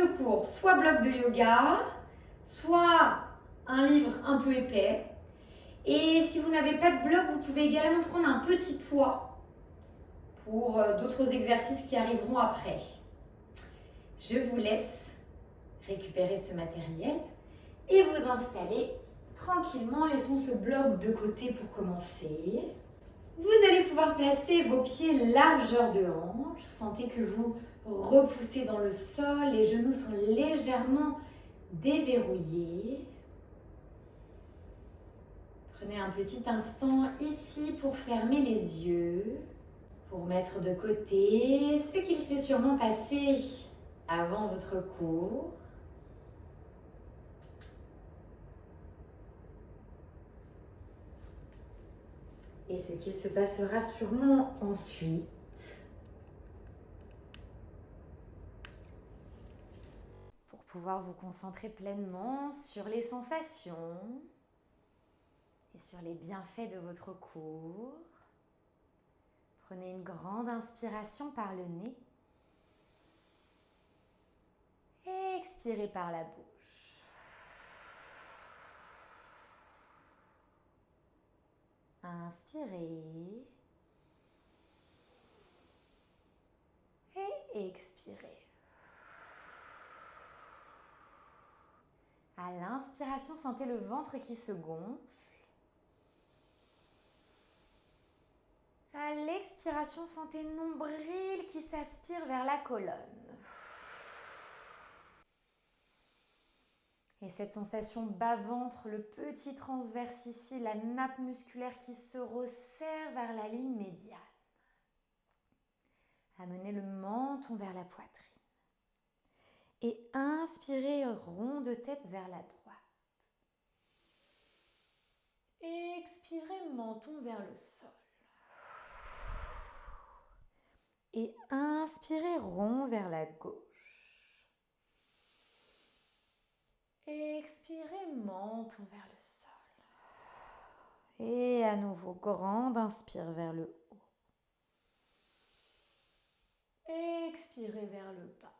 secours, soit bloc de yoga, soit un livre un peu épais. Et si vous n'avez pas de bloc, vous pouvez également prendre un petit poids pour d'autres exercices qui arriveront après. Je vous laisse récupérer ce matériel et vous installer tranquillement. Laissons ce bloc de côté pour commencer. Vous allez pouvoir placer vos pieds largeur de hanche. Sentez que vous repoussez dans le sol, les genoux sont légèrement déverrouillés. Prenez un petit instant ici pour fermer les yeux, pour mettre de côté ce qu'il s'est sûrement passé avant votre cours. Et ce qui se passera sûrement ensuite. Pour pouvoir vous concentrer pleinement sur les sensations et sur les bienfaits de votre cours. Prenez une grande inspiration par le nez et expirez par la bouche. Inspirez et expirez. À l'inspiration, sentez le ventre qui se gonfle. À l'expiration, sentez le nombril qui s'aspire vers la colonne. Et cette sensation bas-ventre, le petit transverse ici, la nappe musculaire qui se resserre vers la ligne médiane. Amenez le menton vers la poitrine. Et inspirez rond de tête vers la droite. Expirez menton vers le sol. Et inspirez rond vers la gauche. Expirez menton vers le sol. Et à nouveau, grande inspire vers le haut. Expirez vers le bas.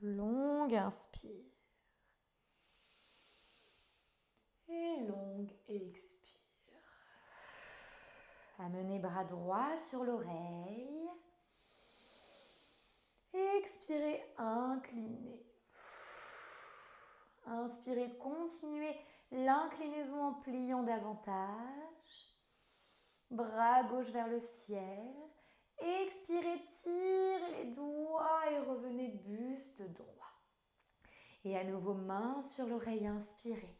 Longue inspire. Et longue expire. Amenez bras droit sur l'oreille. Expirez, inclinez. Inspirez, continuez l'inclinaison en pliant davantage. Bras gauche vers le ciel. Expirez, tirez les doigts et revenez buste droit. Et à nouveau, main sur l'oreille, inspirez.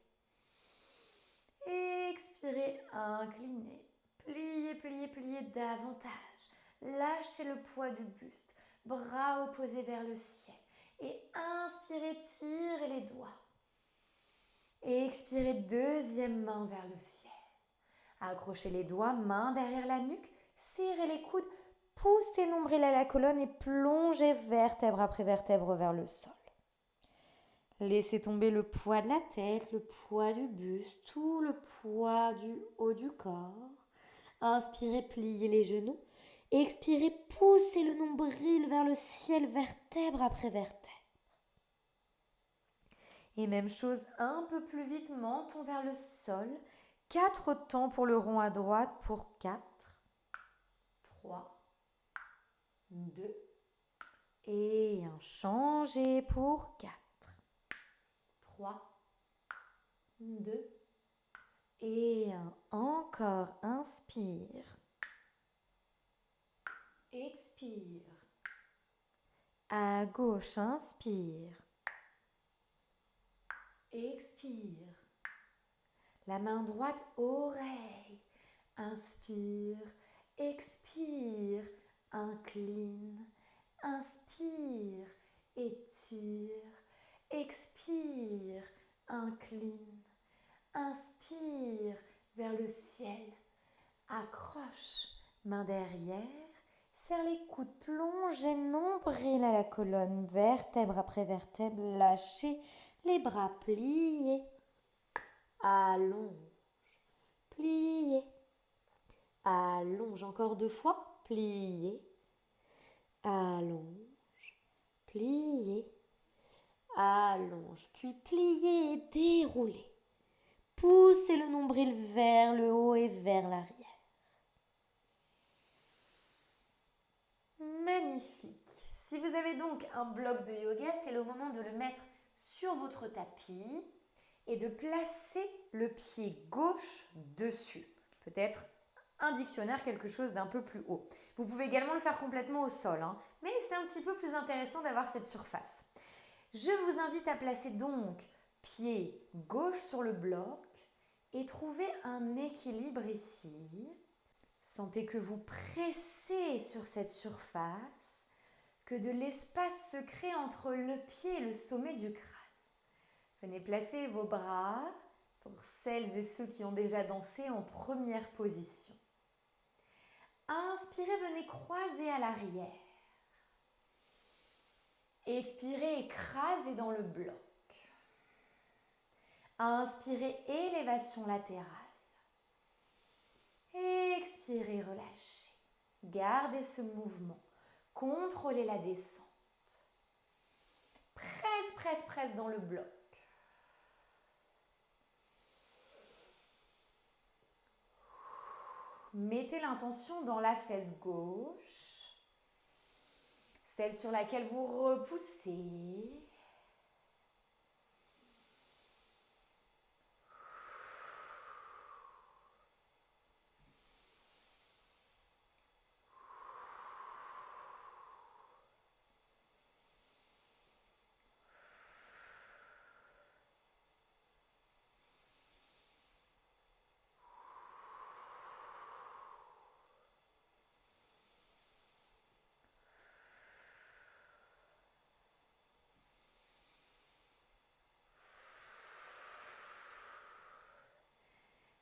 Expirez, inclinez. Pliez, pliez, pliez davantage. Lâchez le poids du buste. Bras opposés vers le ciel. Et inspirez, tirez les doigts. Et expirez, deuxième main vers le ciel. Accrochez les doigts, main derrière la nuque. Serrez les coudes. Poussez nombril à la colonne et plongez vertèbre après vertèbre vers le sol. Laissez tomber le poids de la tête, le poids du buste, tout le poids du haut du corps. Inspirez, pliez les genoux. Expirez, poussez le nombril vers le ciel, vertèbre après vertèbre. Et même chose, un peu plus vite, menton vers le sol. 4 temps pour le rond à droite pour 4, 3, 2 et 1. Changez pour 4, 3, 2 et 1. Encore, inspire. Expire. À gauche, inspire. Expire. La main droite, oreille. Inspire. Expire. Incline. Inspire. Étire. Expire. Incline. Inspire vers le ciel. Accroche. Main derrière. Serre les coudes. Plongez nombril à la colonne. Vertèbre après vertèbre. Lâchez les bras. Pliez. Allonge. Pliez. Allonge. Encore 2 fois. Pliez. Allonge. pliez, allonge, puis pliez et déroulez. Poussez le nombril vers le haut et vers l'arrière. Magnifique. Si vous avez donc un bloc de yoga, c'est le moment de le mettre sur votre tapis et de placer le pied gauche dessus. Peut-être un dictionnaire, quelque chose d'un peu plus haut. Vous pouvez également le faire complètement au sol, mais c'est un petit peu plus intéressant d'avoir cette surface. Je vous invite à placer donc pied gauche sur le bloc et trouver un équilibre ici. Sentez que vous pressez sur cette surface, que de l'espace se crée entre le pied et le sommet du crâne. Venez placer vos bras, pour celles et ceux qui ont déjà dansé, en première position. Inspirez, venez croiser à l'arrière. Expirez, écrasez dans le bloc. Inspirez, élévation latérale. Expirez, relâchez. Gardez ce mouvement. Contrôlez la descente. Presse, presse, presse dans le bloc. Mettez l'intention dans la fesse gauche, celle sur laquelle vous repoussez.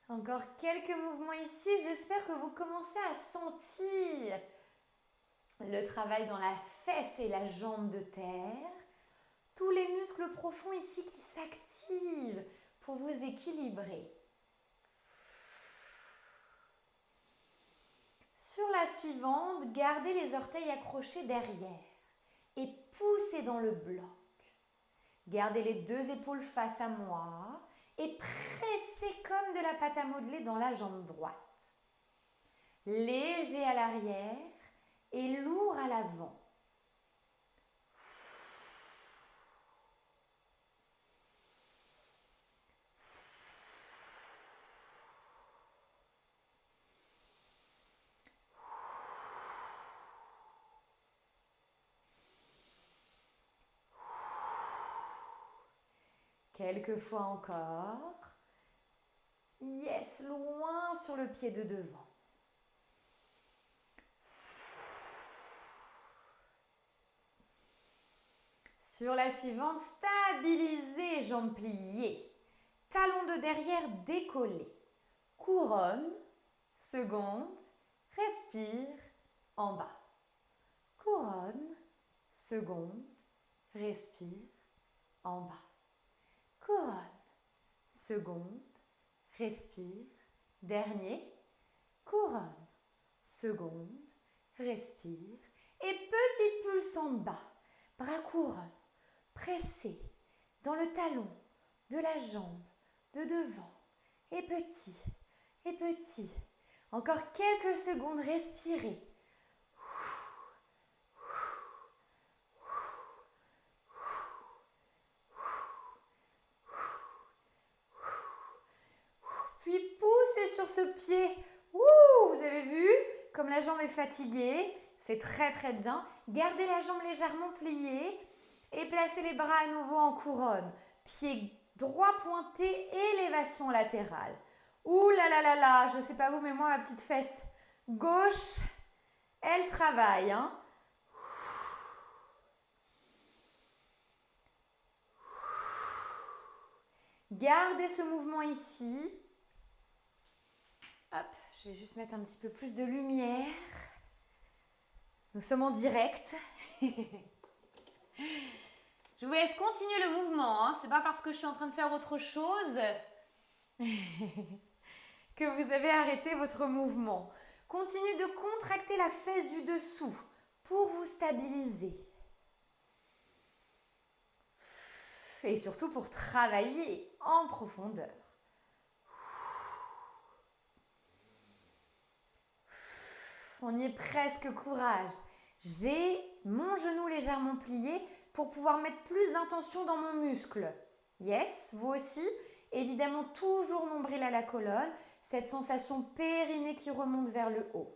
Encore quelques mouvements ici. J'espère que vous commencez à sentir le travail dans la fesse et la jambe de terre. Tous les muscles profonds ici qui s'activent pour vous équilibrer. Sur la suivante, gardez les orteils accrochés derrière et poussez dans le bloc. Gardez les deux épaules face à moi et pressez comme de la pâte à modeler dans la jambe droite. Léger à l'arrière et lourd à l'avant. Quelques fois encore. Yes, loin sur le pied de devant. Sur la suivante, stabilisez, jambes pliées. Talons de derrière décollés. Couronne, seconde, respire, en bas. Couronne, seconde, respire, en bas. Couronne, seconde, respire, dernier, couronne, seconde, respire et petite pulse en bas, bras couronne, pressé dans le talon de la jambe de devant et petit, encore quelques secondes, respirez. Puis poussez sur ce pied. Ouh, vous avez vu comme la jambe est fatiguée. C'est très très bien. Gardez la jambe légèrement pliée et placez les bras à nouveau en couronne. Pied droit pointé, élévation latérale. Ouh là là là là, je ne sais pas vous, mais moi ma petite fesse gauche, elle travaille. Gardez ce mouvement ici. Hop, je vais juste mettre un petit peu plus de lumière. Nous sommes en direct. Je vous laisse continuer le mouvement. C'est pas parce que je suis en train de faire autre chose que vous avez arrêté votre mouvement. Continuez de contracter la fesse du dessous pour vous stabiliser. et surtout pour travailler en profondeur. On y est presque, courage. J'ai mon genou légèrement plié pour pouvoir mettre plus d'intention dans mon muscle. Yes, vous aussi. Évidemment, toujours nombril à la colonne. Cette sensation périnée qui remonte vers le haut.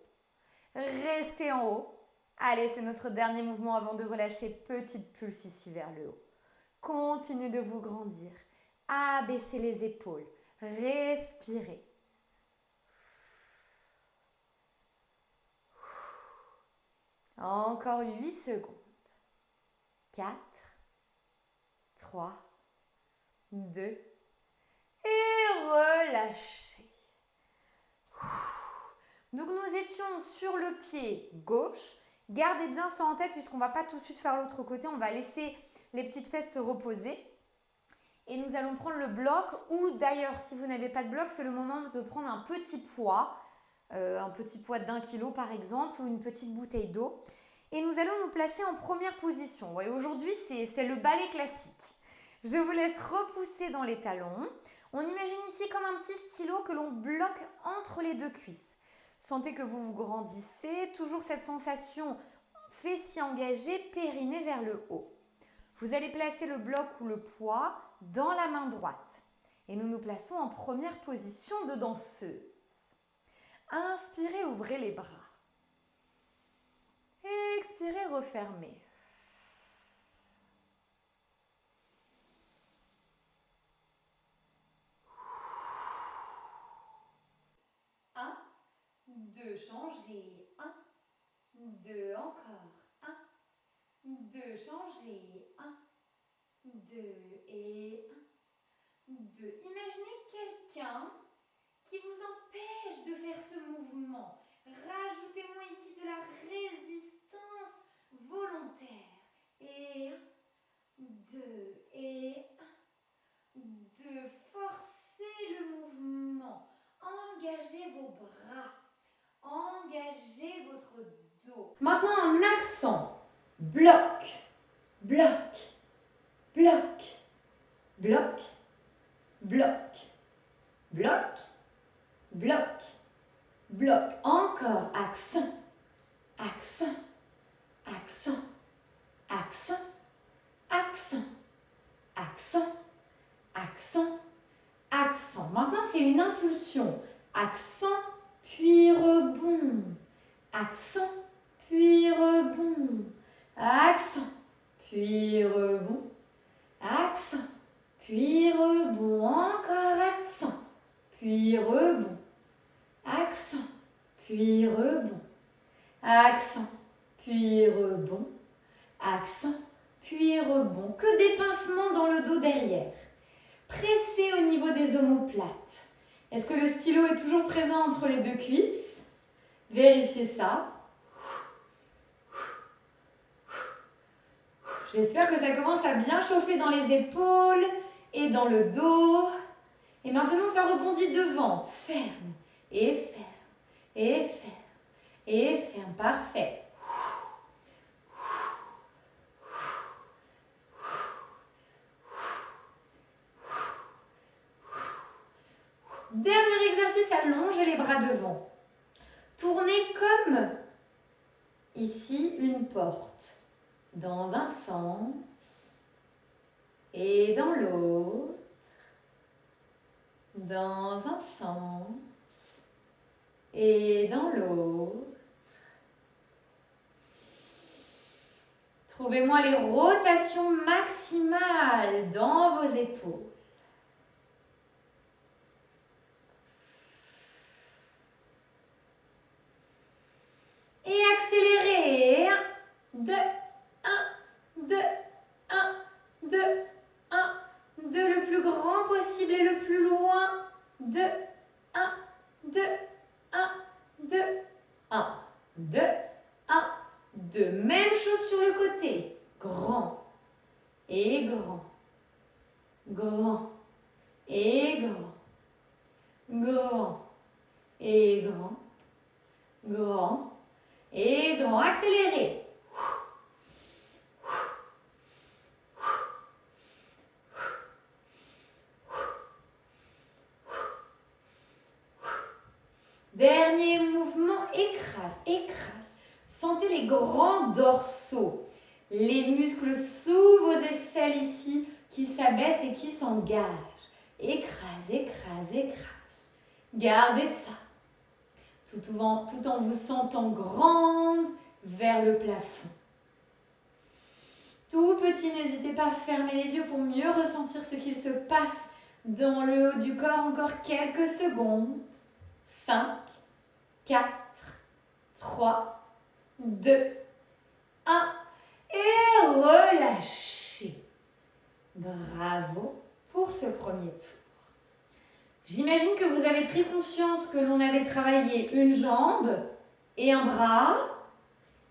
Restez en haut. Allez, c'est notre dernier mouvement avant de relâcher. Petite pulse ici vers le haut. Continuez de vous grandir. Abaissez les épaules. Respirez. Encore 8 secondes. 4, 3, 2 et relâchez. Donc nous étions sur le pied gauche. Gardez bien ça en tête puisqu'on ne va pas tout de suite faire l'autre côté. On va laisser les petites fesses se reposer. Et nous allons prendre le bloc ou d'ailleurs si vous n'avez pas de bloc, c'est le moment de prendre un petit poids d'1 kilo par exemple ou une petite bouteille d'eau. Et nous allons nous placer en première position. Ouais, aujourd'hui, c'est le ballet classique. Je vous laisse repousser dans les talons. On imagine ici comme un petit stylo que l'on bloque entre les deux cuisses. Sentez que vous vous grandissez. Toujours cette sensation fessier engagé, périnée vers le haut. Vous allez placer le bloc ou le poids dans la main droite. Et nous nous plaçons en première position de danseuse. Inspirez, ouvrez les bras. Expirez, refermez. Un, deux, changez. 1, 2, encore. 1, 2, changez. 1, 2 et 1, 2. Imaginez quelqu'un qui vous empêche de faire ce mouvement. Rajoutez-moi ici de la résistance volontaire. Et 1, 2 et 1, 2. Forcez le mouvement. Engagez vos bras. Engagez votre dos. Maintenant un accent. Bloc, bloc, bloc, bloc, bloc, bloc, bloc, bloc. Encore accent, accent, accent, accent, accent, accent, accent, accent. Maintenant, c'est une impulsion. Accent, puis rebond. Accent, puis rebond. Accent, puis rebond. Accent, puis rebond. Encore accent, puis rebond. Accent, puis rebond. Accent, puis rebond. Accent, puis rebond. Que des pincements dans le dos derrière. Pressez au niveau des omoplates. Est-ce que le stylo est toujours présent entre les deux cuisses? Vérifiez ça. J'espère que ça commence à bien chauffer dans les épaules et dans le dos. Et maintenant, ça rebondit devant. Ferme et ferme et ferme et ferme. Parfait. Dernier exercice, allongez les bras devant. Tournez comme ici une porte. Dans un sens et dans l'autre. Dans un sens et dans l'autre. Trouvez-moi les rotations maximales dans vos épaules. Et accélérez. 2, 1, 2, 1, 2, 1, 2. Le plus grand possible et le plus loin. 2, 1, 2, 1, 2, 1, 2, 1, 2. Même chose sur le côté. Grand et grand. Grand et grand. Grand et grand. Grand et grand. Accélérez. écrase, écrase. Sentez les grands dorsaux, les muscles sous vos aisselles ici qui s'abaissent et qui s'engagent. Écrase, écrase, écrase. Gardez ça. Tout en vous sentant grande vers le plafond. Tout petit, n'hésitez pas à fermer les yeux pour mieux ressentir ce qu'il se passe dans le haut du corps. Encore quelques secondes. 5, 4, 3, 2, 1. Et relâchez. Bravo pour ce premier tour. J'imagine que vous avez pris conscience que l'on avait travaillé une jambe et un bras.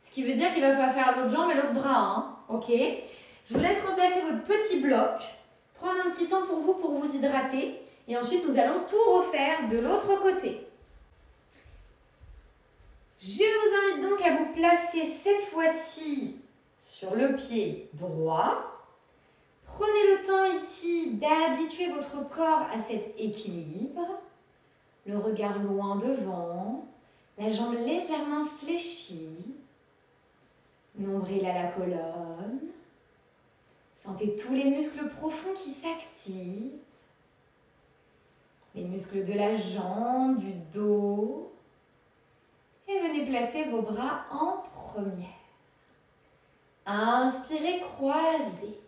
Ce qui veut dire qu'il va falloir faire l'autre jambe et l'autre bras. Hein, ok? Je vous laisse remplacer votre petit bloc. Prendre un petit temps pour vous hydrater. Et ensuite, nous allons tout refaire de l'autre côté. Je vous invite donc à vous placer cette fois-ci sur le pied droit. Prenez le temps ici d'habituer votre corps à cet équilibre. Le regard loin devant, la jambe légèrement fléchie. Nombril à la colonne. Sentez tous les muscles profonds qui s'activent. Les muscles de la jambe, du dos. Et venez placer vos bras en première. Inspirez, croisez.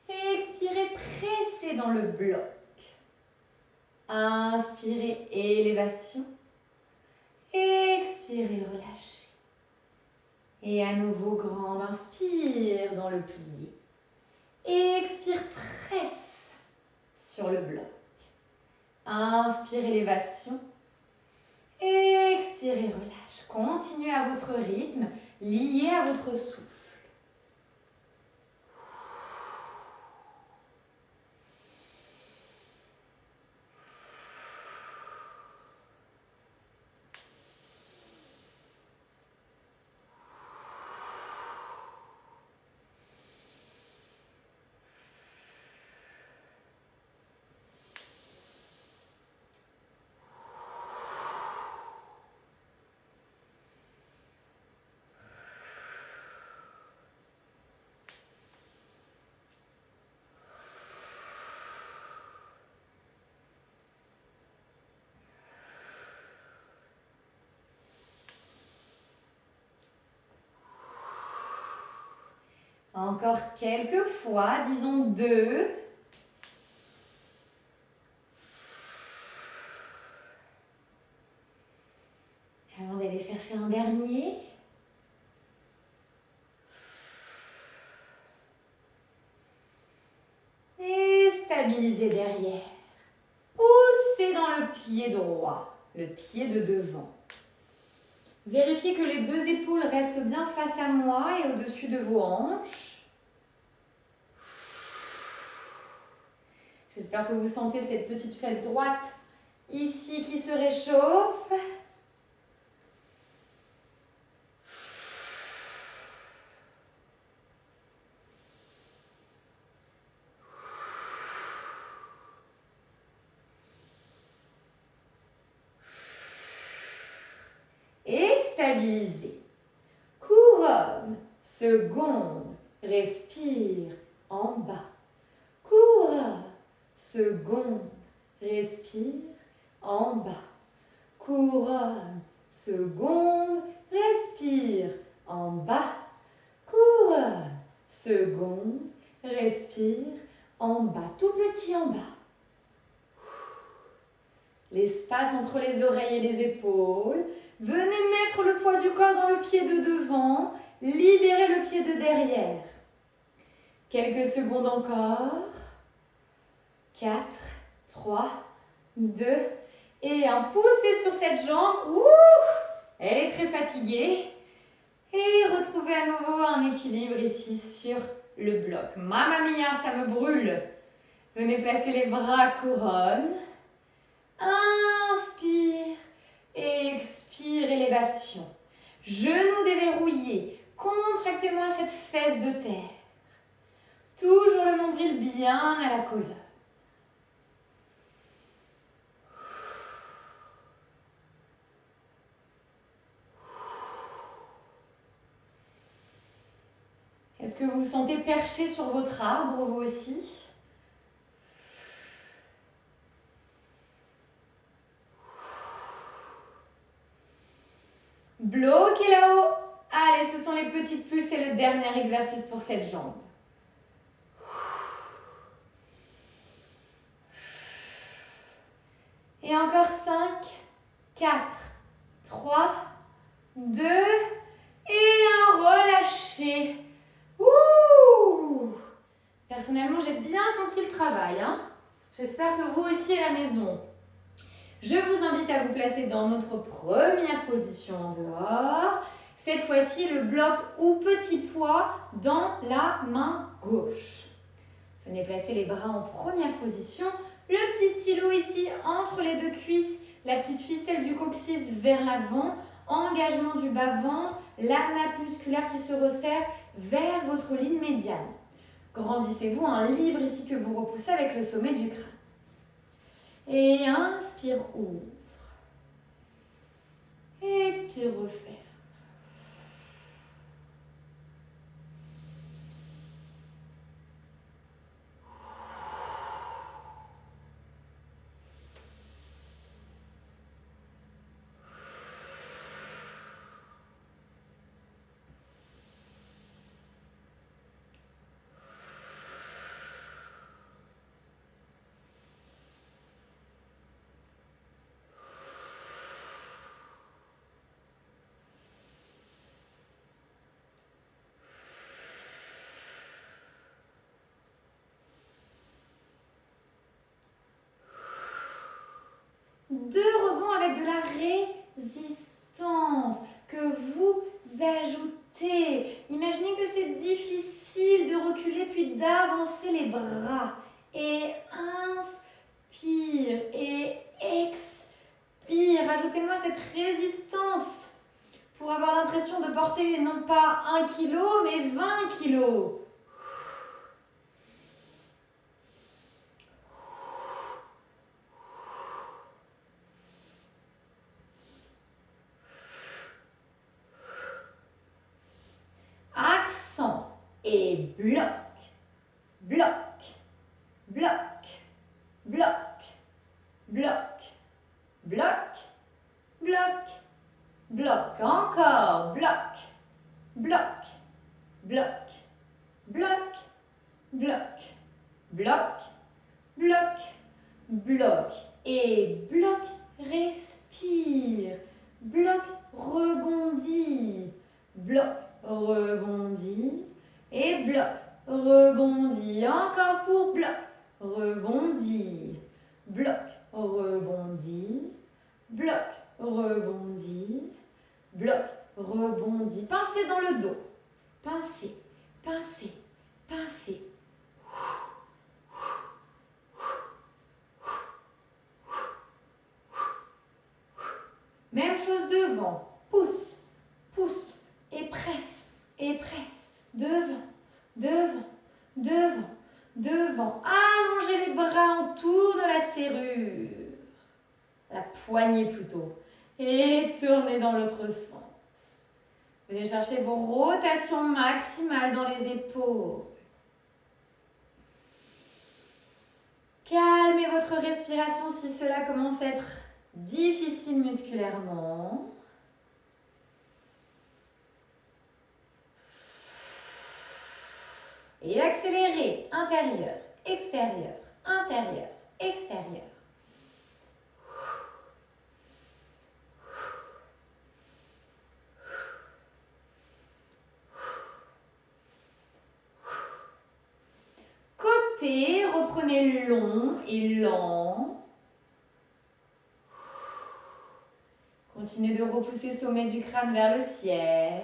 Expirez, pressez dans le bloc. Inspirez, élévation. Expirez, relâchez. Et à nouveau, grande inspire dans le plié. Expire, presse sur le bloc. Inspire, élévation. Expirez, relâche. Continuez à votre rythme, lié à votre souffle. Encore quelques fois, disons 2. Avant d'aller chercher un dernier. Et stabilisez derrière. Poussez dans le pied droit, le pied de devant. Vérifiez que les deux épaules restent bien face à moi et au-dessus de vos hanches. J'espère que vous sentez cette petite fesse droite ici qui se réchauffe. Et stabilisez. Couronne, seconde, respire en bas. Couronne, seconde, respire en bas. Couronne, seconde, respire en bas. Couronne, seconde, respire en bas. Tout petit en bas. L'espace entre les oreilles et les épaules. Venez mettre le poids du corps dans le pied de devant. Libérez le pied de derrière. Quelques secondes encore. 4, 3, 2 et 1. Poussez sur cette jambe. Ouh, elle est très fatiguée. Et retrouvez à nouveau un équilibre ici sur le bloc. Mamma mia, ça me brûle. Venez placer les bras couronne. Inspire, expire, élévation. Genoux déverrouillés. Contractez-moi cette fesse de terre. Toujours le nombril bien à la colonne. Est-ce que vous vous sentez perché sur votre arbre, vous aussi? Bloquez là-haut. Allez, ce sont les petites pulses et le dernier exercice pour cette jambe. Et encore 5, 4, 3, 2, et un relâché. Ouh! Personnellement, j'ai bien senti le travail. J'espère que vous aussi à la maison. Je vous invite à vous placer dans notre première position en dehors. Cette fois-ci, le bloc ou petit poids dans la main gauche. Venez placer les bras en première position. Le petit stylo ici entre les deux cuisses, la petite ficelle du coccyx vers l'avant, engagement du bas-ventre, la nappe musculaire qui se resserre vers votre ligne médiane. Grandissez-vous un livre ici que vous repoussez avec le sommet du crâne. Et inspire, ouvre. Expire, referme. Deux rebonds avec de la résistance que vous ajoutez. Imaginez que c'est difficile de reculer puis d'avancer les bras. Et inspire et expire. Ajoutez-moi cette résistance pour avoir l'impression de porter non pas 1 kg mais 20 kg. Accent et bloc, bloc, bloc, bloc, bloc, bloc, bloc, bloc. Encore, bloc, bloc, bloc, bloc, bloc, bloc, bloc, bloc. Et bloc, respire, bloc, rebondit, bloc, rebondit et bloc, rebondit. Encore pour bloc, rebondit, bloc, rebondit, bloc, rebondit, bloc, rebondit. Pincez dans le dos, pincez, pincez, pincez. Même chose devant, pousse, pousse et presse, devant, devant, devant, devant. Allongez les bras autour de la serrure, la poignée plutôt, et tournez dans l'autre sens. Venez chercher vos rotations maximales dans les épaules. Calmez votre respiration si cela commence à être difficile musculairement. Et accélérez, intérieur, extérieur, intérieur, extérieur. Côté, reprenez long et lent. Continuez de repousser le sommet du crâne vers le ciel.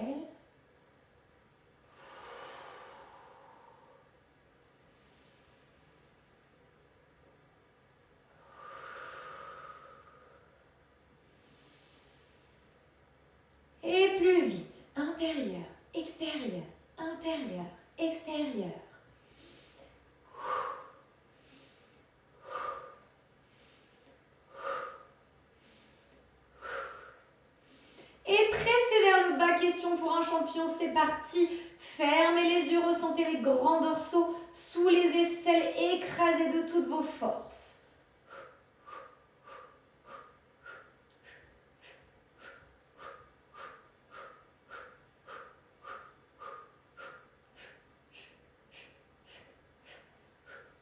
Et plus vite, intérieur, extérieur, intérieur, extérieur. Et pressez vers le bas, question pour un champion, c'est parti. Fermez les yeux, ressentez les grands dorsaux sous les aisselles, écrasés de toutes vos forces.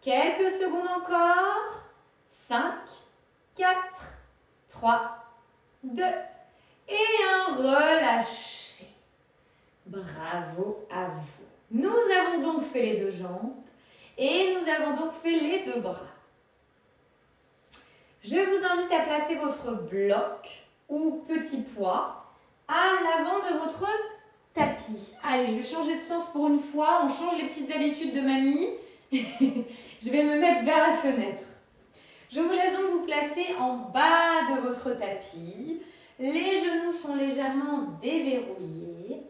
Quelques secondes encore. 5, 4, 3, 2 et un relâché. Bravo à vous. Nous avons donc fait les deux jambes et nous avons donc fait les deux bras. Je vous invite à placer votre bloc ou petit poids à l'avant de votre tapis. Allez, je vais changer de sens pour une fois. On change les petites habitudes de mamie. Je vais me mettre vers la fenêtre. Je vous laisse donc vous placer en bas de votre tapis. Les genoux sont légèrement déverrouillés.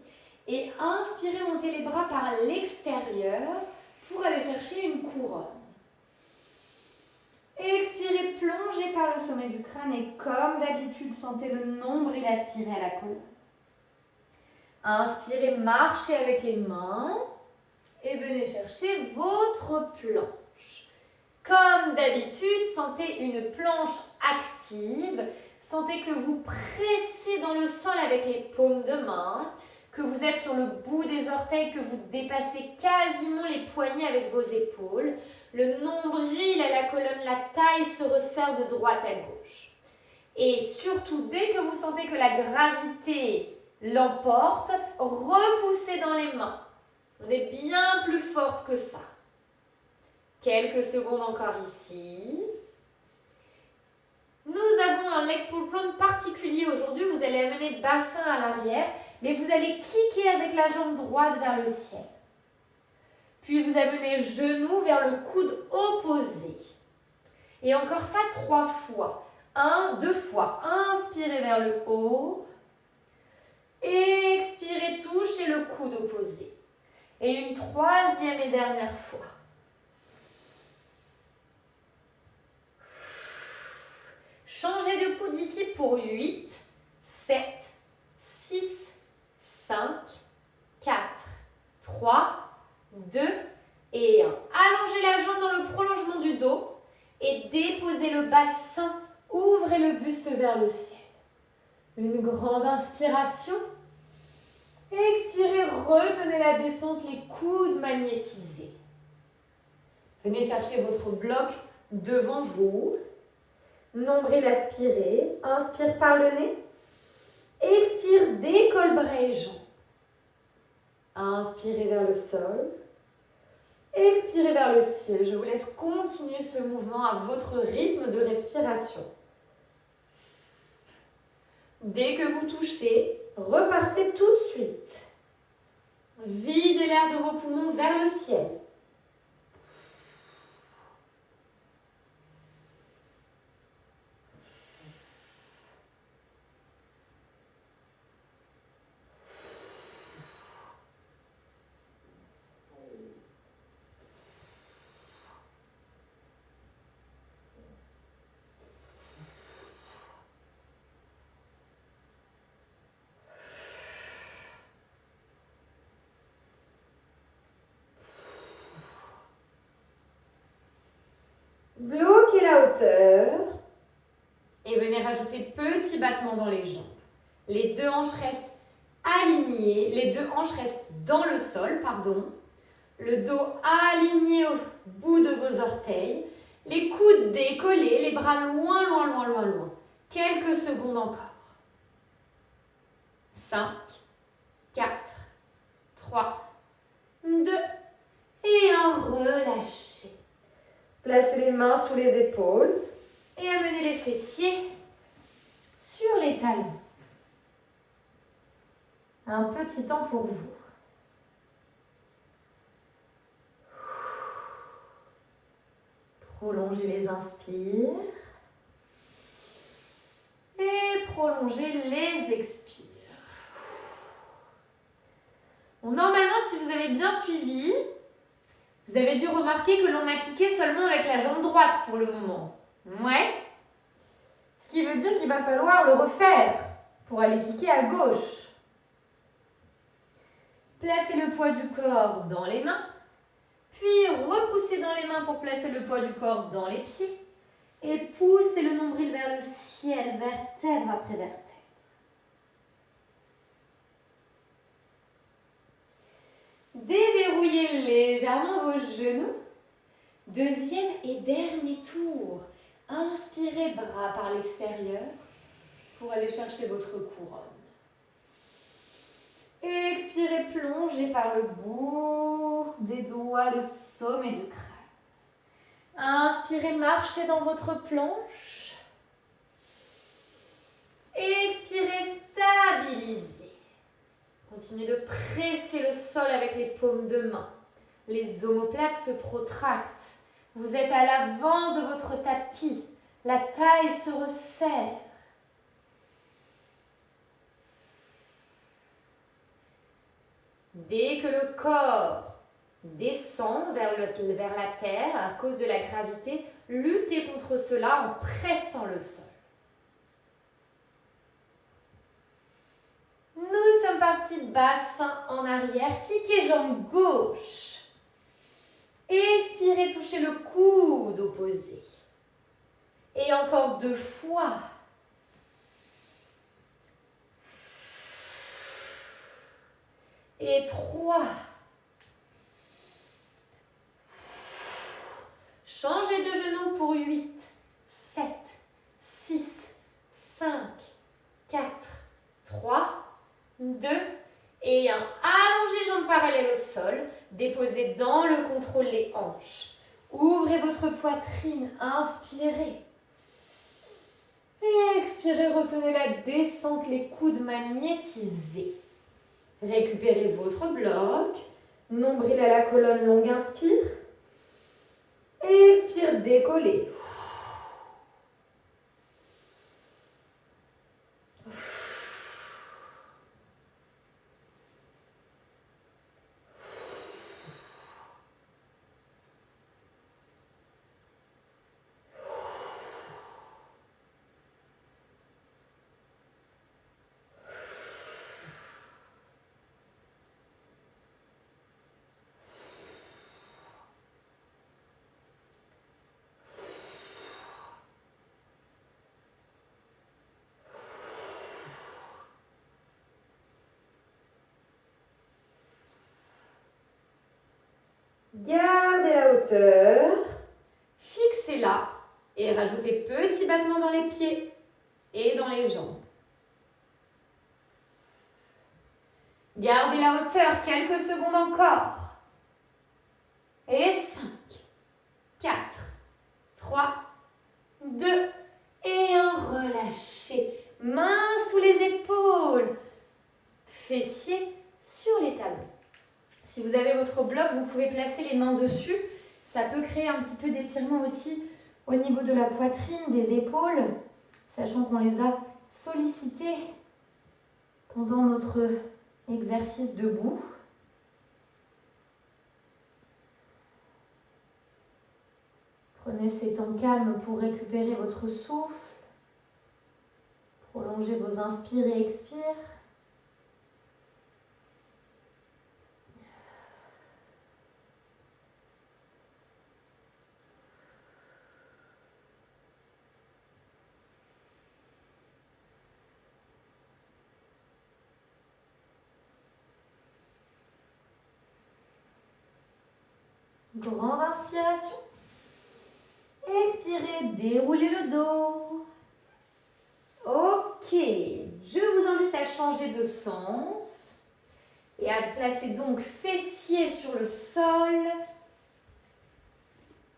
Et inspirez, montez les bras par l'extérieur pour aller chercher une couronne. Expirez, plongez par le sommet du crâne et comme d'habitude, sentez le nombril aspirer à la colonne. Inspirez, marchez avec les mains et venez chercher votre planche. Comme d'habitude, sentez une planche active. Sentez que vous pressez dans le sol avec les paumes de main, que vous êtes sur le bout des orteils, que vous dépassez quasiment les poignets avec vos épaules. Le nombril à la colonne, la taille se resserre de droite à gauche. Et surtout, dès que vous sentez que la gravité l'emporte, repoussez dans les mains. On est bien plus forte que ça. Quelques secondes encore ici. Nous avons un leg pull plank particulier aujourd'hui. Vous allez amener bassin à l'arrière, mais vous allez kicker avec la jambe droite vers le ciel. Puis vous amenez genou vers le coude opposé. Et encore ça 3 fois. 2 fois. Inspirez vers le haut. Expirez, touchez le coude opposé. Et une 3e et dernière fois. Changez de coude ici pour 8, 7, 6, 5, 4, 3, 2 et 1. Allongez la jambe dans le prolongement du dos et déposez le bassin. Ouvrez le buste vers le ciel. Une grande inspiration. Expirez, retenez la descente, les coudes magnétisés. Venez chercher votre bloc devant vous. Nombril aspiré. Inspire par le nez. Expire, décolle bras et jambes. Inspirez vers le sol. Expirez vers le ciel. Je vous laisse continuer ce mouvement à votre rythme de respiration. Dès que vous touchez, repartez tout de suite. Videz l'air de vos poumons vers le ciel. Bloquez la hauteur et venez rajouter petit battement dans les jambes. Les deux hanches restent alignées, les deux hanches restent dans le sol, Le dos aligné au bout de vos orteils, les coudes décollés, les bras loin, loin, loin, loin, loin. Quelques secondes encore. 5, 4, 3, 2 et un relâché. Placez les mains sous les épaules et amenez les fessiers sur les talons. Un petit temps pour vous. Prolongez les inspires et prolongez les expires. Bon, normalement, si vous avez bien suivi, vous avez dû remarquer que l'on a kické seulement avec la jambe droite pour le moment. Ouais. Ce qui veut dire qu'il va falloir le refaire pour aller kicker à gauche. Placez le poids du corps dans les mains. Puis repoussez dans les mains pour placer le poids du corps dans les pieds. Et poussez le nombril vers le ciel, vertèbre après vertèbre. Déverrouillez légèrement vos genoux. Deuxième et dernier tour. Inspirez bras par l'extérieur pour aller chercher votre couronne. Expirez, plongez par le bout des doigts, le sommet du crâne. Inspirez, marchez dans votre planche. Expirez, stabilisez. Continuez de presser le sol avec les paumes de main. Les omoplates se protractent. Vous êtes à l'avant de votre tapis. La taille se resserre. Dès que le corps descend vers la terre à cause de la gravité, luttez contre cela en pressant le sol. Nous sommes partis bassin en arrière, kick et jambe gauche. Expirez, touchez le coude opposé. Et encore 2 fois. Et 3. Changez de genou pour 8, 7, 6, 5, 4, 3, 2 et 1. Allongez jambes parallèles au sol. Déposez dans le contrôle les hanches. Ouvrez votre poitrine. Inspirez. Expirez, retenez la descente, les coudes magnétisés. Récupérez votre bloc. Nombril à la colonne longue, inspire. Expire, décollez. Gardez la hauteur, fixez-la et rajoutez petit battement dans les pieds et dans les jambes. Gardez la hauteur quelques secondes encore. Et 5, 4, 3, 2 et 1. Relâchez. Mains sous les épaules. Fessiers sur les talons. Si vous avez votre bloc, vous pouvez placer les mains dessus. Ça peut créer un petit peu d'étirement aussi au niveau de la poitrine, des épaules, sachant qu'on les a sollicités pendant notre exercice debout. Prenez ces temps calmes pour récupérer votre souffle. Prolongez vos inspires et expires. Grande inspiration. Expirez, déroulez le dos. Ok, je vous invite à changer de sens et à placer donc fessiers sur le sol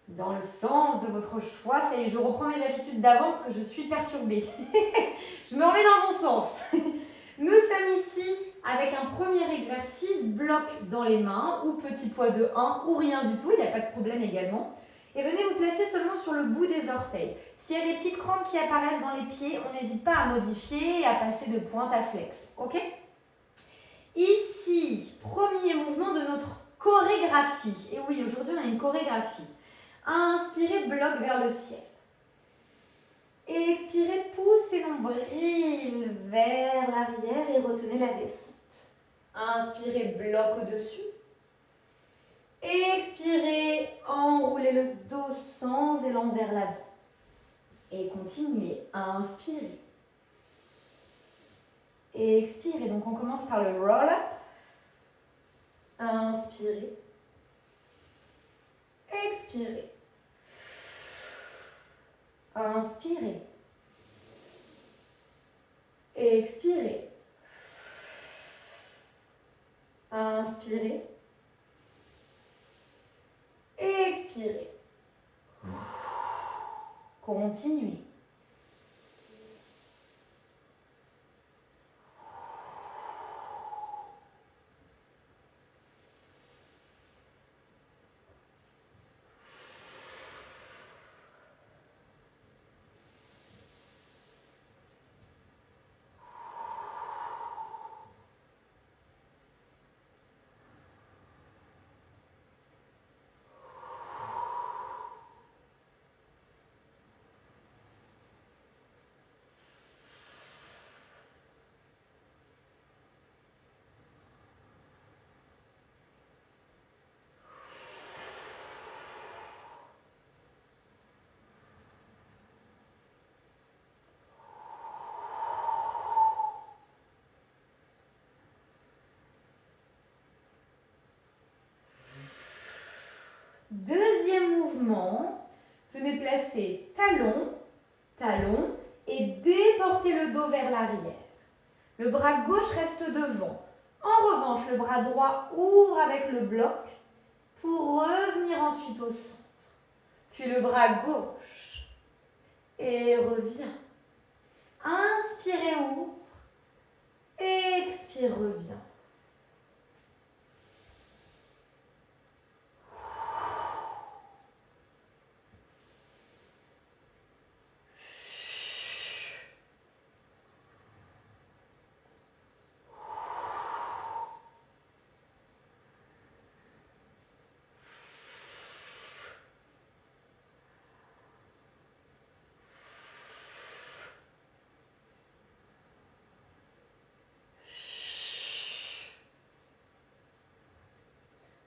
dans le sens de votre choix. Ça y est, je reprends mes habitudes d'avant parce que je suis perturbée. Je me remets dans mon sens. Nous sommes ici avec un premier exercice, bloc dans les mains ou petit poids de 1 ou rien du tout, il n'y a pas de problème également. Et venez vous placer seulement sur le bout des orteils. S'il y a des petites crampes qui apparaissent dans les pieds, on n'hésite pas à modifier et à passer de pointe à flex. Ok ? Ici, premier mouvement de notre chorégraphie. Et oui, aujourd'hui, on a une chorégraphie. Inspirez, bloc vers le ciel. Expirez, poussez nombril vers l'arrière et retenez la descente. Inspirez, bloc au-dessus. Expirez, enroulez le dos sans élan vers l'avant. Et continuez, inspirez. Expirez, donc on commence par le roll-up. Inspirez. Expirez. Inspirez. Expirez. Inspirez. Expirez. Continuez. Deuxième mouvement, venez placer talon, talon et déportez le dos vers l'arrière. Le bras gauche reste devant. En revanche, le bras droit ouvre avec le bloc pour revenir ensuite au centre. Puis le bras gauche et revient. Inspirez, ouvre. Expire, revient.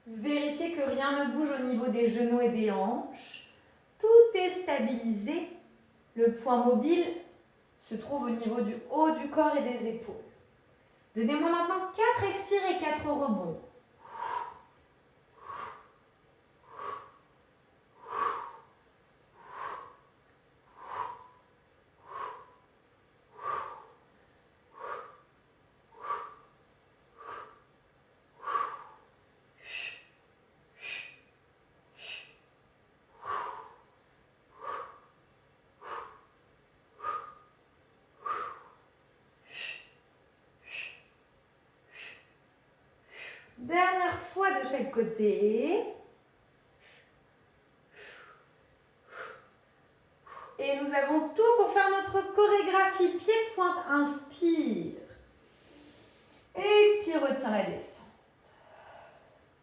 Vérifiez que rien ne bouge au niveau des genoux et des hanches. Tout est stabilisé. Le point mobile se trouve au niveau du haut du corps et des épaules. Donnez-moi maintenant 4 expires et 4 rebonds. Dernière fois de chaque côté. Et nous avons tout pour faire notre chorégraphie. Pied-pointe, inspire. Expire, retiens la descente.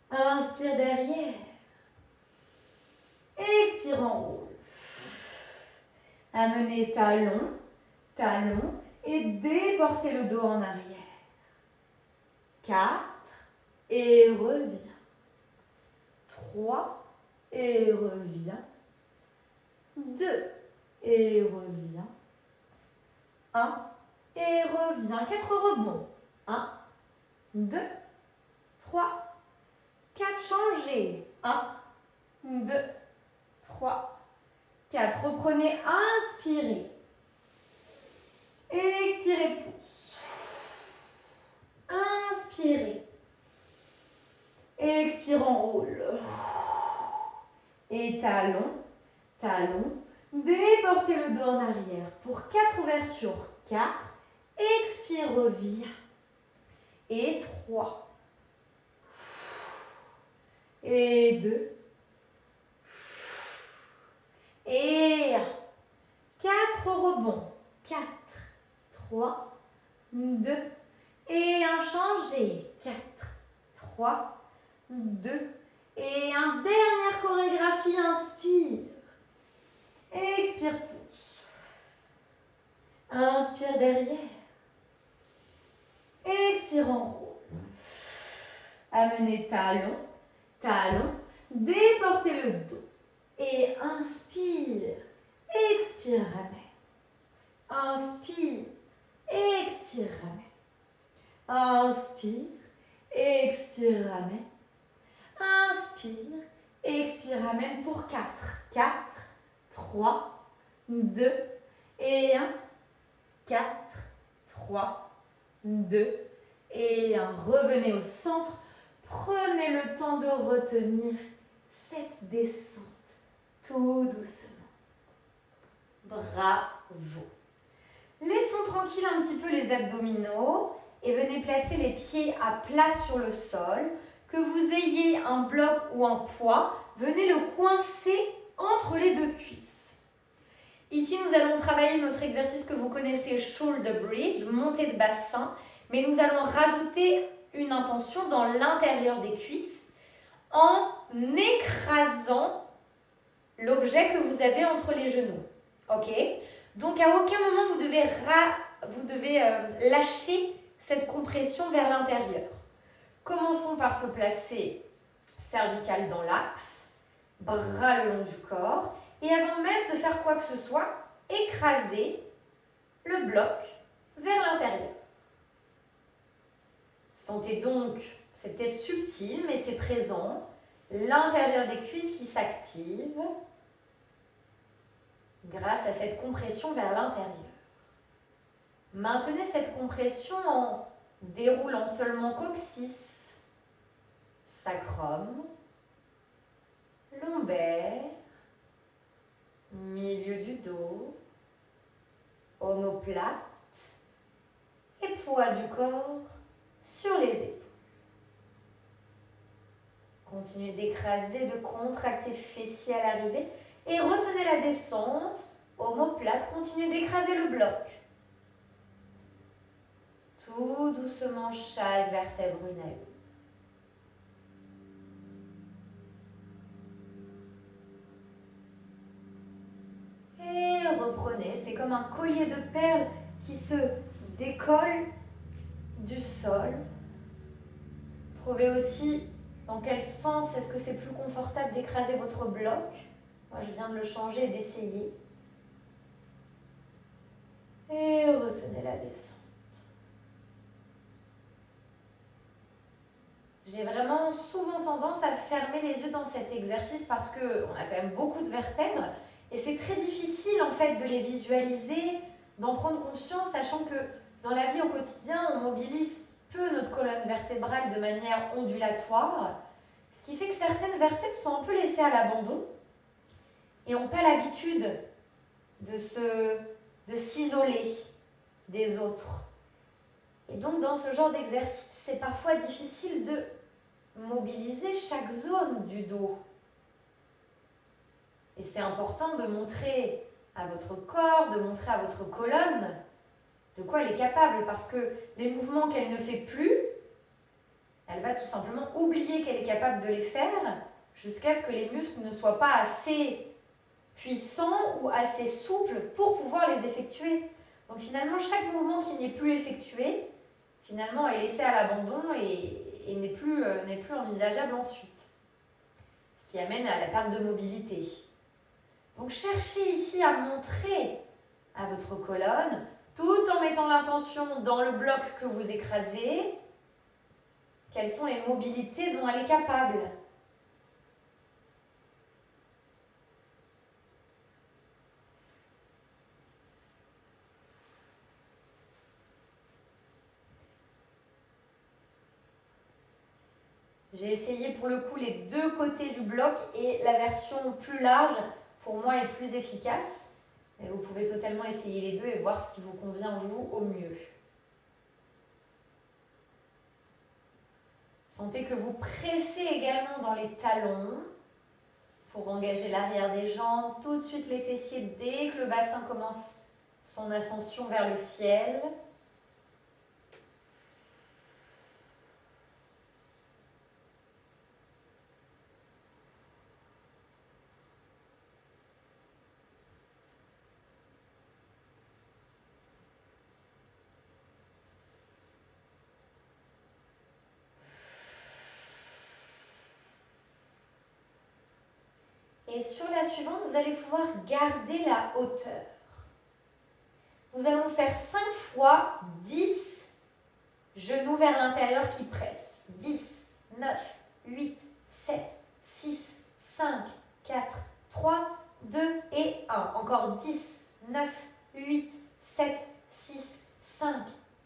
Inspire derrière. Expire, enroule. Amenez talon, talon et déportez le dos en arrière. 4 et reviens. 3 et reviens. 2 et reviens. 1 et reviens. 4 rebonds. 1, 2, 3, 4. Changez. 1, 2, 3, 4. Reprenez. Inspirez. Expirez, pouce. Inspirez. Expire, enroule. Et talon, talon. Déportez le dos en arrière pour 4 ouvertures. 4. Expire, reviens. Et 3. Et 2. Et 1. 4 rebonds. 4, 3, 2. Et 1. Changez. 4, 3, 2. Et 1. Dernière chorégraphie. Inspire. Expire, pouce. Inspire derrière. Expire, enroule. ramenez talon, talon, déportez le dos. Et inspire, expire, ramène. Inspire, expire, ramène. Inspire, expire, ramène. Inspire, expire, ramène pour 4. 4, 3, 2 et 1. 4, 3, 2 et 1. Revenez au centre. Prenez le temps de retenir cette descente tout doucement. Bravo. Laissons tranquille un petit peu les abdominaux et venez placer les pieds à plat sur le sol. Que vous ayez un bloc ou un poids, venez le coincer entre les deux cuisses. Ici, nous allons travailler notre exercice que vous connaissez, shoulder bridge, montée de bassin, mais nous allons rajouter une intention dans l'intérieur des cuisses en écrasant l'objet que vous avez entre les genoux. Ok? Donc, à aucun moment, vous devez lâcher cette compression vers l'intérieur. Commençons par se placer cervical dans l'axe, bras le long du corps. Et avant même de faire quoi que ce soit, écraser le bloc vers l'intérieur. Sentez donc, c'est peut-être subtil, mais c'est présent, l'intérieur des cuisses qui s'active grâce à cette compression vers l'intérieur. Maintenez cette compression en déroulant seulement coccyx, sacrum, lombaire, milieu du dos, omoplate et poids du corps sur les épaules. Continuez d'écraser, de contracter fessiers à l'arrivée et retenez la descente, omoplate, continuez d'écraser le bloc. Tout doucement, chaque vertèbre une. Et reprenez, c'est comme un collier de perles qui se décolle du sol. Trouvez aussi dans quel sens est-ce que c'est plus confortable d'écraser votre bloc. Moi, je viens de le changer et d'essayer. Et retenez la descente. J'ai vraiment souvent tendance à fermer les yeux dans cet exercice parce qu'on a quand même beaucoup de vertèbres. Et c'est très difficile en fait de les visualiser, d'en prendre conscience, sachant que dans la vie au quotidien, on mobilise peu notre colonne vertébrale de manière ondulatoire, ce qui fait que certaines vertèbres sont un peu laissées à l'abandon et n'ont pas l'habitude de s'isoler des autres. Et donc dans ce genre d'exercice, c'est parfois difficile de mobiliser chaque zone du dos. Et c'est important de montrer à votre corps, de montrer à votre colonne de quoi elle est capable. Parce que les mouvements qu'elle ne fait plus, elle va tout simplement oublier qu'elle est capable de les faire jusqu'à ce que les muscles ne soient pas assez puissants ou assez souples pour pouvoir les effectuer. Donc finalement, chaque mouvement qui n'est plus effectué, finalement est laissé à l'abandon et n'est plus envisageable ensuite. Ce qui amène à la perte de mobilité. Donc cherchez ici à montrer à votre colonne, tout en mettant l'intention dans le bloc que vous écrasez, quelles sont les mobilités dont elle est capable. J'ai essayé pour le coup les deux côtés du bloc et la version plus large pour moi est plus efficace. Mais vous pouvez totalement essayer les deux et voir ce qui vous convient vous au mieux. Sentez que vous pressez également dans les talons pour engager l'arrière des jambes. Tout de suite les fessiers dès que le bassin commence son ascension vers le ciel. Et sur la suivante, vous allez pouvoir garder la hauteur. Nous allons faire 5 fois 10 genoux vers l'intérieur qui pressent. 10, 9, 8, 7, 6, 5, 4, 3, 2 et 1. Encore 10, 9, 8, 7, 6, 5,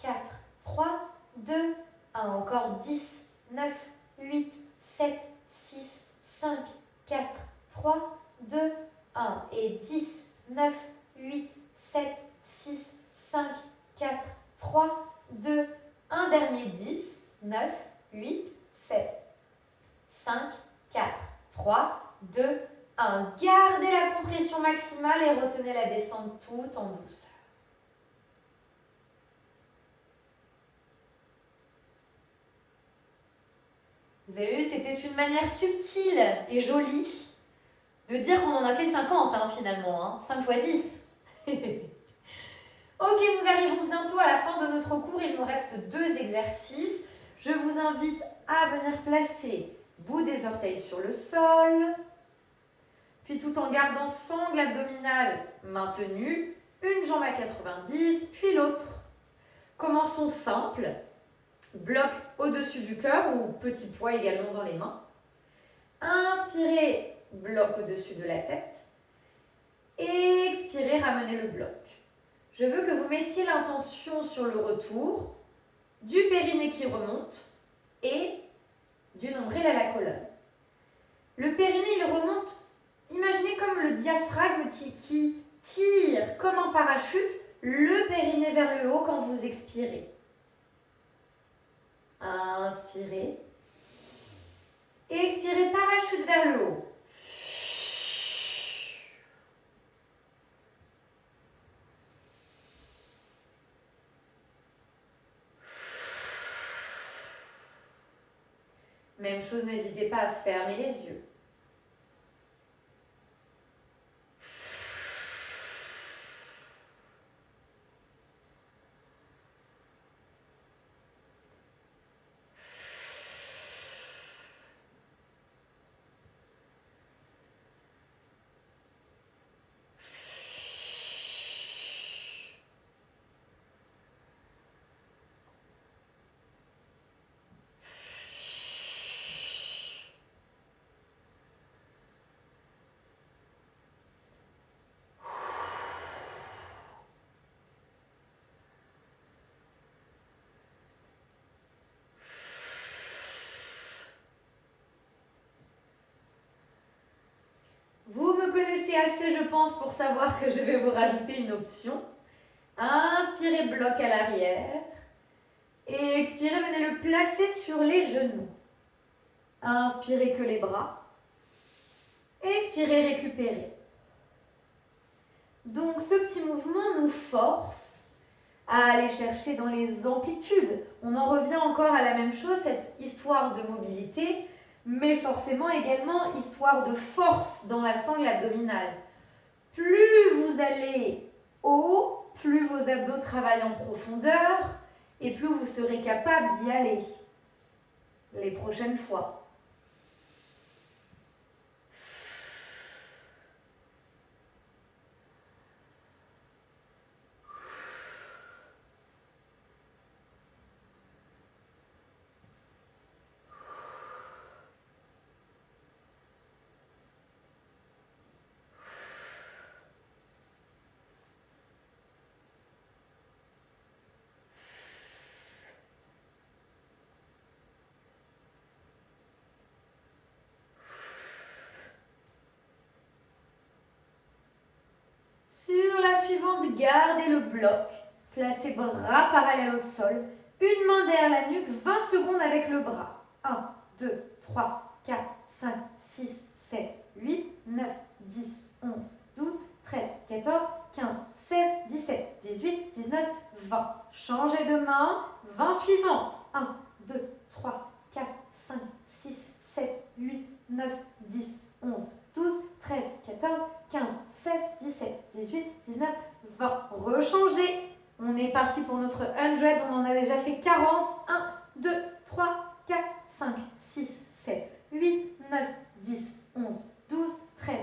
4, 3, 2, 1. Encore 10, 9, 8, 7, 6, 5, 4, 3, 2, 1. Et 10, 9, 8, 7, 6, 5, 4, 3, 2, 1. Dernier 10, 9, 8, 7, 5, 4, 3, 2, 1. Gardez la compression maximale et retenez la descente tout en douceur. Vous avez vu, c'était une manière subtile et jolie de dire qu'on en a fait 50 finalement, 5 fois 10. Ok, nous arrivons bientôt à la fin de notre cours, il nous reste 2 exercices. Je vous invite à venir placer bout des orteils sur le sol, puis tout en gardant sangle abdominale maintenue, une jambe à 90, puis l'autre. Commençons simple, bloc au-dessus du cœur ou petit poids également dans les mains. Inspirez, bloc au-dessus de la tête. Expirez, ramenez le bloc. Je veux que vous mettiez l'intention sur le retour, du périnée qui remonte et du nombril à la colonne. Le périnée, il remonte, imaginez comme le diaphragme qui tire comme un parachute le périnée vers le haut quand vous expirez. Inspirez. Expirez, parachute vers le haut. Même chose, n'hésitez pas à fermer les yeux. Vous me connaissez assez, je pense, pour savoir que je vais vous rajouter une option. Inspirez, bloc à l'arrière. Et expirez, venez le placer sur les genoux. Inspirez que les bras. Expirez, récupérez. Donc, ce petit mouvement nous force à aller chercher dans les amplitudes. On en revient encore à la même chose, cette histoire de mobilité, mais forcément également histoire de force dans la sangle abdominale. Plus vous allez haut, plus vos abdos travaillent en profondeur et plus vous serez capable d'y aller les prochaines fois. Sur la suivante, gardez le bloc. Placez bras parallèles au sol. Une main derrière la nuque, 20 secondes avec le bras. 1, 2, 3, 4, 5, 6, 7, 8, 9, 10, 11, 12, 13, 14, 15, 16, 17, 18, 19, 20. Changez de main. 20 suivantes. 1, 2, 3, 4, 5, 6, 7, 8, 9, 10, 11, 12, 13, 14, 15, 16, 17, 18, 19, 20. Rechangez. On est parti pour notre 100. On en a déjà fait 40. 1, 2, 3, 4, 5, 6, 7, 8, 9, 10, 11, 12, 13,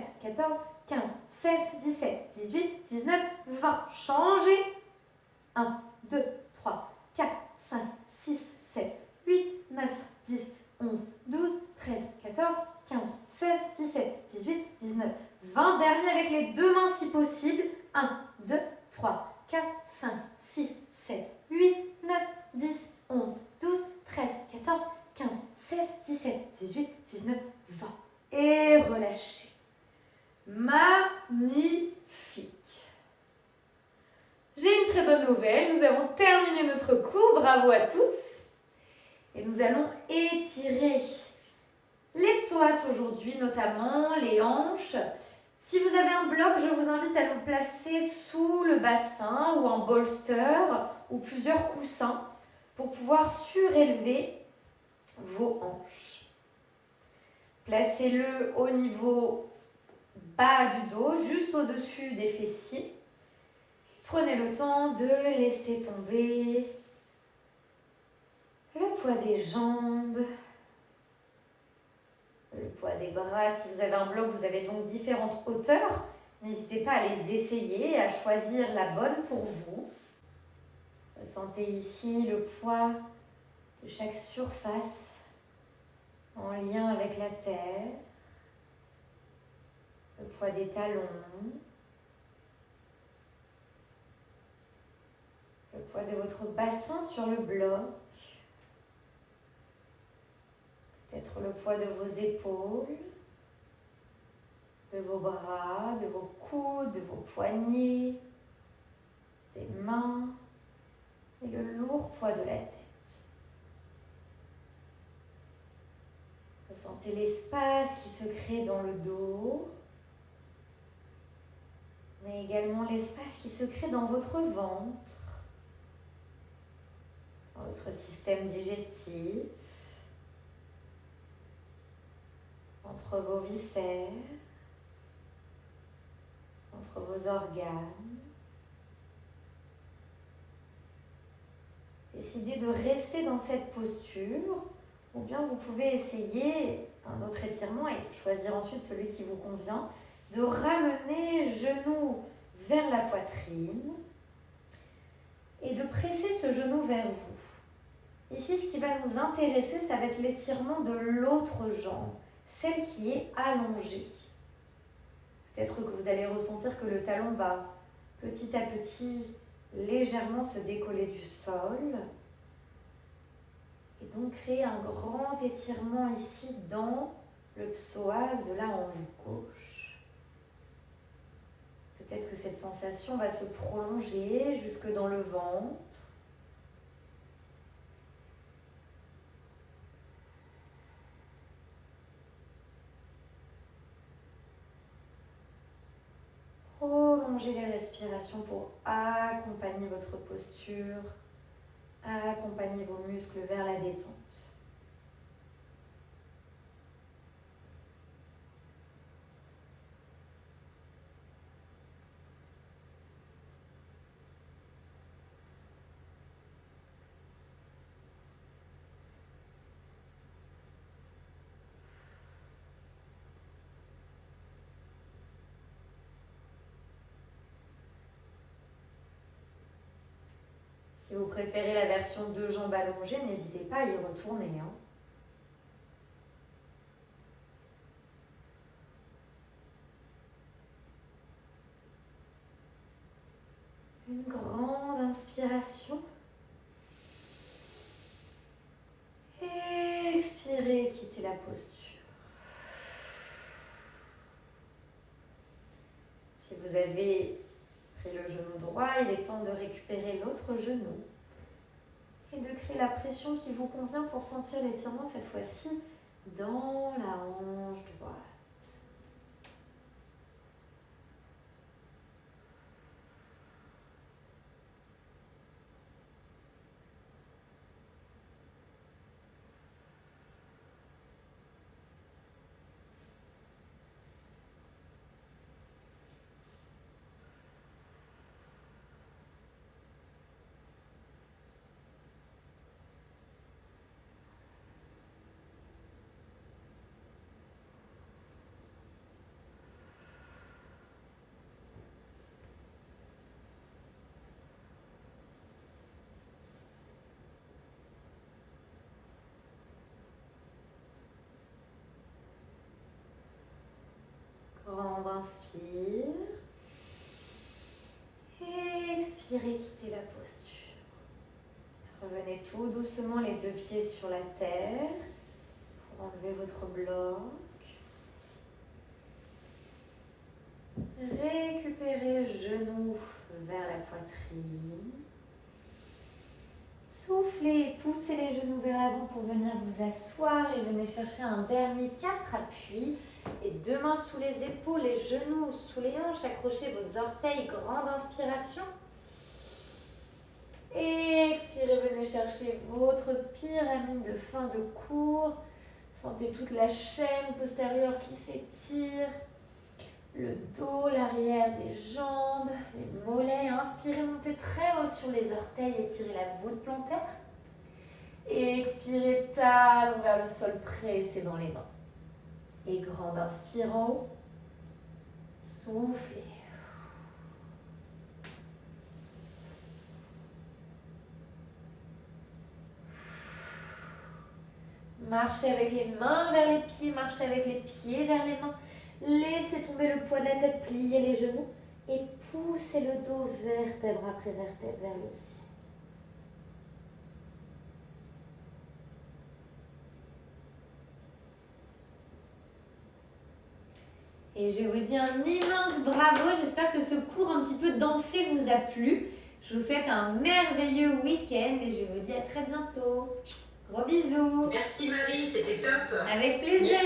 15, 16, 17, 18, 19, 20. Changez. 1, 2, 3, 4, 5, 6, 7, 8, 9, 10, 11, 12, 13, 14, 15, 16, 17, 18, 19, 20. Dernier avec les deux mains si possible. 1, 2, 3, 4, 5, 6, 7, 8, 9, 10, 11, 12, 13, 14, 15, 16, 17, 18, 19, 20. Et relâchez. Magnifique. J'ai une très bonne nouvelle. Nous avons terminé notre cours. Bravo à tous. Et nous allons étirer les psoas aujourd'hui, notamment les hanches. Si vous avez un bloc, je vous invite à le placer sous le bassin ou en bolster ou plusieurs coussins pour pouvoir surélever vos hanches. Placez-le au niveau bas du dos, juste au-dessus des fessiers. Prenez le temps de laisser tomber le poids des jambes, le poids des bras. Si vous avez un bloc, vous avez donc différentes hauteurs. N'hésitez pas à les essayer et à choisir la bonne pour vous. Ressentez ici le poids de chaque surface en lien avec la terre, le poids des talons, le poids de votre bassin sur le bloc, peut-être le poids de vos épaules, de vos bras, de vos coudes, de vos poignets, des mains et le lourd poids de la tête. Ressentez l'espace qui se crée dans le dos, mais également l'espace qui se crée dans votre ventre, dans votre système digestif, entre vos viscères, entre vos organes. Décidez de rester dans cette posture, ou bien vous pouvez essayer un autre étirement et choisir ensuite celui qui vous convient, de ramener genou vers la poitrine et de presser ce genou vers vous. Ici, ce qui va nous intéresser, ça va être l'étirement de l'autre jambe, celle qui est allongée. Peut-être que vous allez ressentir que le talon va petit à petit légèrement se décoller du sol. Et donc créer un grand étirement ici dans le psoas de la hanche gauche. Peut-être que cette sensation va se prolonger jusque dans le ventre. Prolongez les respirations pour accompagner votre posture, accompagner vos muscles vers la détente. Si vous préférez la version 2 jambes allongées, n'hésitez pas à y retourner. Une grande inspiration. Expirez, quittez la posture. Si vous avez pris le genou droit, il est temps de récupérer l'autre genou et de créer la pression qui vous convient pour sentir l'étirement cette fois-ci dans la hanche droite. Grande inspire. Expirez, quittez la posture. Revenez tout doucement les deux pieds sur la terre pour enlever votre bloc. Récupérez genoux vers la poitrine. Soufflez, poussez les genoux vers l'avant pour venir vous asseoir et venez chercher un dernier 4 appuis. Et deux mains sous les épaules, les genoux sous les hanches, accrochez vos orteils, grande inspiration. Et expirez, venez chercher votre pyramide de fin de cours. Sentez toute la chaîne postérieure qui s'étire. Le dos, l'arrière des jambes, les mollets. Inspirez, montez très haut sur les orteils, étirez la voûte plantaire. Et expirez, talons vers le sol, pressez dans les mains. Et grande inspire en haut. Soufflez. Marchez avec les mains vers les pieds, marchez avec les pieds vers les mains. Laissez tomber le poids de la tête, pliez les genoux et poussez le dos vertèbre après vertèbre vers le ciel. Et je vous dis un immense bravo, j'espère que ce cours un petit peu dansé vous a plu. Je vous souhaite un merveilleux week-end et je vous dis à très bientôt. Gros bisous. Merci Marie, c'était top. Avec plaisir.